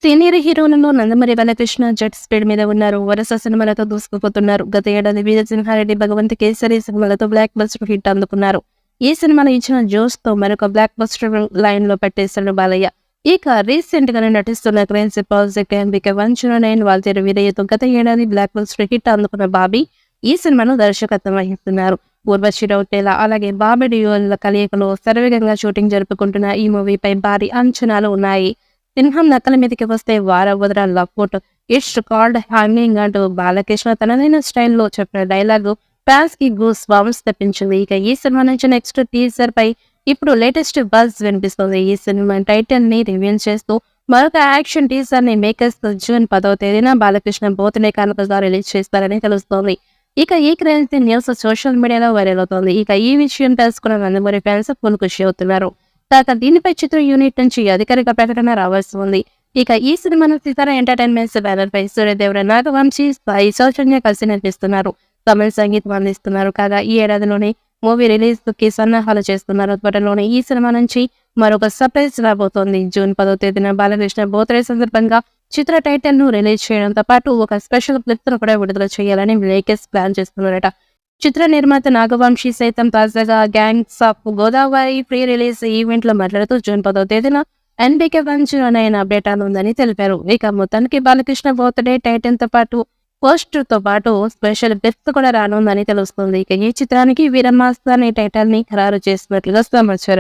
Senior హీరోలలో Nandamuri Balakrishna jet speed మీద ఉన్నారు. వరుస సినిమాలతో దూసుకుపోతున్నారు. గత ఏడాది వీరసింహారెడ్డి భగవంత్ కేసరి సినిమాలతో బ్లాక్ బస్టర్ హిట్ అందుకున్నారు. ఈ సినిమాలో ఇచ్చిన జోష్ తో మరొక బ్లాక్ బస్టర్ లైన్ లో పెట్టేశాడు బాలయ్య. ఇక రీసెంట్ గానే నటిస్తున్న క్రేన్సీ ప్రాజెక్ట్ ఎంబిక 109 వాల్తేరు వీరయ్యతో గత ఏడాది బ్లాక్ బస్టర్ హిట్ అందుకున్న బాబీ ఈ సినిమాను దర్శకత్వం వహిస్తున్నారు. ఊర్వశి రౌటేలా అలాగే బాబీ డియోల కలయికలో శరవేగంగా షూటింగ్ జరుపుకుంటున్న ఈ మూవీపై భారీ అంచనాలు ఉన్నాయి. సింహం నక్కల మీదకి వస్తే వారవదర లవ్కోట్ ఇట్స్ కాల్డ్ హ్యాంగింగ్ అంటూ బాలకృష్ణ తనదైన స్టైల్లో చెప్పిన డైలాగు ఫ్యాన్స్ కి గూస్ బంప్స్ తెప్పించింది. ఇక ఈ సినిమా నుంచి నెక్స్ట్ టీజర్ పై ఇప్పుడు లేటెస్ట్ బజ్ వినిపిస్తుంది. ఈ సినిమా టైటిల్ ని రివీల్ చేస్తూ మరొక యాక్షన్ టీజర్ ని మేకర్స్ జూన్ 10వ తేదీన బాలకృష్ణ బర్త్డే కానుకగా రిలీజ్ చేస్తారని తెలుస్తోంది. ఇక ఈ క్రేజీ న్యూస్ సోషల్ మీడియాలో వైరల్ అవుతోంది. ఇక ఈ విషయం తెలుసుకున్న నందమూరి ఫ్యాన్స్ ఫుల్ ఖుషి అవుతున్నారు. కాగా దీనిపై చిత్ర యూనిట్ నుంచి అధికారిక ప్రకటన రావాల్సి ఉంది. ఇక ఈ సినిమాను సితారా ఎంటర్టైన్మెంట్స్ బ్యానర్ పై సూర్యదేవర నాగవంశీ సాయి సౌజన్య కలిసి నిర్మిస్తున్నారు. తమిళ సంగీతం అందిస్తున్నారు. కాగా ఈ ఏడాదిలోనే మూవీ రిలీజ్ కి సన్నాహాలు చేస్తున్నారు. త్వరలోనే ఈ సినిమా నుంచి మరొక సర్ప్రైజ్ రాబోతోంది. జూన్ 10వ తేదీన బాలకృష్ణ బర్త్డే సందర్భంగా చిత్ర టైటిల్ ను రిలీజ్ చేయడంతో పాటు ఒక స్పెషల్ క్లిప్ ను కూడా విడుదల చేయాలని మేకర్స్ ప్లాన్ చేస్తున్నారట. చిత్ర నిర్మాత నాగవంశీ సైతం తాజాగా gangs of Godavari pre release event లో మాట్లాడుతూ జూన్ 10వ తేదీన ఎన్బికే 109 అప్డేట్ ఉందని తెలిపారు. ఇక మొత్తానికి బాలకృష్ణ బర్త్డే టైటిల్ తో పాటు పోస్టర్ తో పాటు స్పెషల్ గిఫ్ట్ కూడా రానుందని తెలుస్తుంది. ఇక ఈ చిత్రానికి వీరమాస్త అనే టైటిల్ ని ఖరారు చేసినట్లుగా సమాచారం.